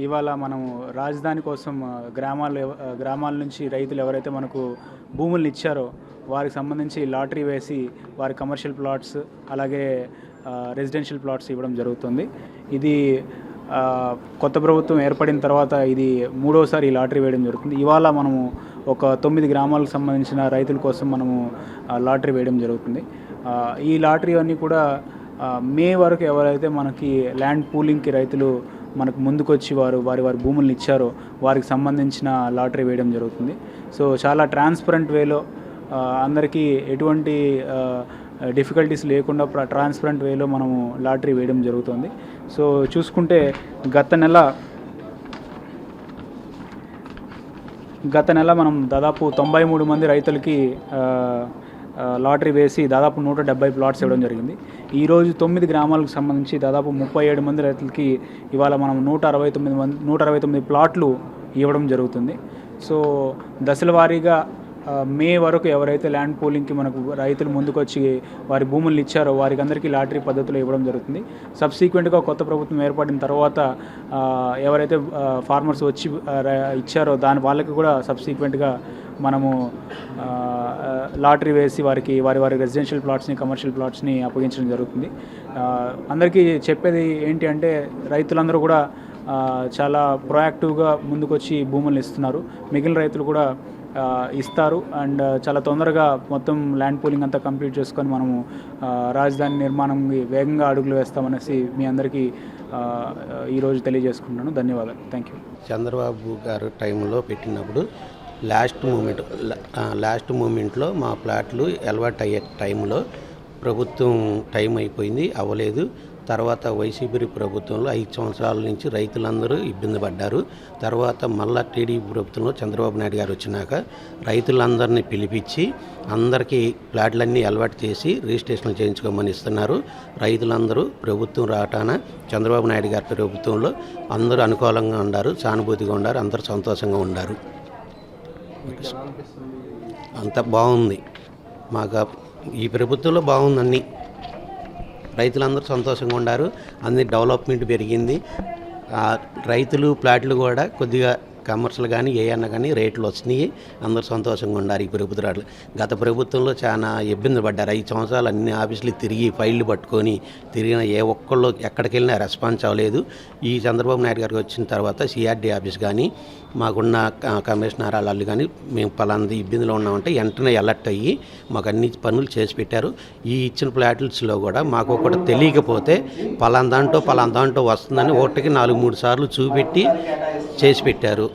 ఇవాళ మనము రాజధాని కోసం గ్రామాల నుంచి రైతులు ఎవరైతే మనకు భూములను ఇచ్చారో వారికి సంబంధించి లాటరీ వేసి వారి కమర్షియల్ ప్లాట్స్ అలాగే రెసిడెన్షియల్ ప్లాట్స్ ఇవ్వడం జరుగుతుంది. ఇది కొత్త ప్రభుత్వం ఏర్పడిన తర్వాత ఇది మూడోసారి ఈ లాటరీ వేయడం జరుగుతుంది. ఇవాళ మనము ఒక 9 గ్రామాలకు సంబంధించిన రైతుల కోసం మనము లాటరీ వేయడం జరుగుతుంది. ఈ లాటరీ అన్నీ కూడా మే వరకు ఎవరైతే మనకి ల్యాండ్ పూలింగ్కి రైతులు మనకు ముందుకొచ్చి వారి భూములను ఇచ్చారో వారికి సంబంధించిన లాటరీ వేయడం జరుగుతుంది. సో చాలా ట్రాన్స్పరెంట్ వేలో అందరికీ ఎటువంటి డిఫికల్టీస్ లేకుండా ట్రాన్స్పరెంట్ వేలో మనము లాటరీ వేయడం జరుగుతుంది. సో చూసుకుంటే గత నెల మనం దాదాపు 93 మంది రైతులకి లాటరీ వేసి దాదాపు 170 ప్లాట్స్ ఇవ్వడం జరిగింది. ఈరోజు 9 గ్రామాలకు సంబంధించి దాదాపు 37 మంది రైతులకి ఇవాళ మనం 169 ప్లాట్లు ఇవ్వడం జరుగుతుంది. సో దశల వారీగా మే వరకు ఎవరైతే ల్యాండ్ పూలింగ్కి మనకు రైతులు ముందుకొచ్చి వారి భూములను ఇచ్చారో వారికి అందరికీ లాటరీ పద్ధతిలో ఇవ్వడం జరుగుతుంది. సబ్సీక్వెంట్గా కొత్త ప్రభుత్వం ఏర్పడిన తర్వాత ఎవరైతే ఫార్మర్స్ వచ్చి ఇచ్చారో వాళ్ళకి కూడా సబ్సీక్వెంట్గా మనము లాటరీ వేసి వారి రెసిడెన్షియల్ ప్లాట్స్ని కమర్షియల్ ప్లాట్స్ని అప్పగించడం జరుగుతుంది. అందరికీ చెప్పేది ఏంటి అంటే రైతులందరూ కూడా చాలా ప్రొయాక్టివ్గా ముందుకొచ్చి భూములను ఇస్తున్నారు. మిగిలిన రైతులు కూడా ఇస్తారు అండ్ చాలా తొందరగా మొత్తం ల్యాండ్ పూలింగ్ అంతా కంప్లీట్ చేసుకొని మనము రాజధాని నిర్మాణం వేగంగా అడుగులు వేస్తామనేసి మీ అందరికీ ఈరోజు తెలియజేసుకుంటున్నాను. ధన్యవాదాలు. Thank you. చంద్రబాబు గారు టైంలో పెట్టినప్పుడు లాస్ట్ మూమెంట్లో మా ప్లాట్లు అలవాటు అయ్యే టైంలో ప్రభుత్వం టైం అయిపోయింది, అవ్వలేదు. తర్వాత వైసీపీ ప్రభుత్వంలో 5 సంవత్సరాల నుంచి రైతులందరూ ఇబ్బంది పడ్డారు. తర్వాత మళ్ళా టీడీపీ ప్రభుత్వంలో చంద్రబాబు నాయుడు గారు వచ్చినాక రైతులందరినీ పిలిపించి అందరికీ ప్లాట్లన్నీ అలవాటు చేసి రిజిస్ట్రేషన్లు చేయించుకోమని ఇస్తున్నారు. రైతులందరూ ప్రభుత్వం రావటాన చంద్రబాబు నాయుడు గారి ప్రభుత్వంలో అందరూ అనుకూలంగా ఉన్నారు, సానుభూతిగా ఉన్నారు, అందరూ సంతోషంగా ఉన్నారు. అంత బాగుంది. మాకు ఈ ప్రభుత్వంలో బాగుందన్నీ. రైతులందరూ సంతోషంగా ఉన్నారు, అన్ని డెవలప్మెంట్ పెరిగింది. రైతులు ప్లాట్లు కూడా కొద్దిగా కమర్షియల్ కానీ ఏమన్నా కానీ రేట్లు వచ్చినాయి, అందరూ సంతోషంగా ఉన్నారు. ఈ ప్రభుత్వాలు గత ప్రభుత్వంలో చాలా ఇబ్బంది పడ్డారు. 5 సంవత్సరాలు అన్ని ఆఫీసులు తిరిగి ఫైళ్ళు పట్టుకొని తిరిగిన ఏ ఒక్కళ్ళు ఎక్కడికి వెళ్ళినా రెస్పాన్స్ అవ్వలేదు. ఈ చంద్రబాబు నాయుడు గారికి వచ్చిన తర్వాత సిఆర్డీ ఆఫీస్ కానీ మాకున్న కమిషనర్ వాళ్ళు కానీ మేము పలాంది ఇబ్బందిలో ఉన్నామంటే వెంటనే అలర్ట్ అయ్యి మాకు అన్ని పనులు చేసి పెట్టారు. ఈ ఇచ్చిన ప్లాట్స్లో కూడా మాకు ఒకటి తెలియకపోతే పలానా దాంట్లో వస్తుందని ఒకటికి 4-3 సార్లు చూపెట్టి చేసి పెట్టారు.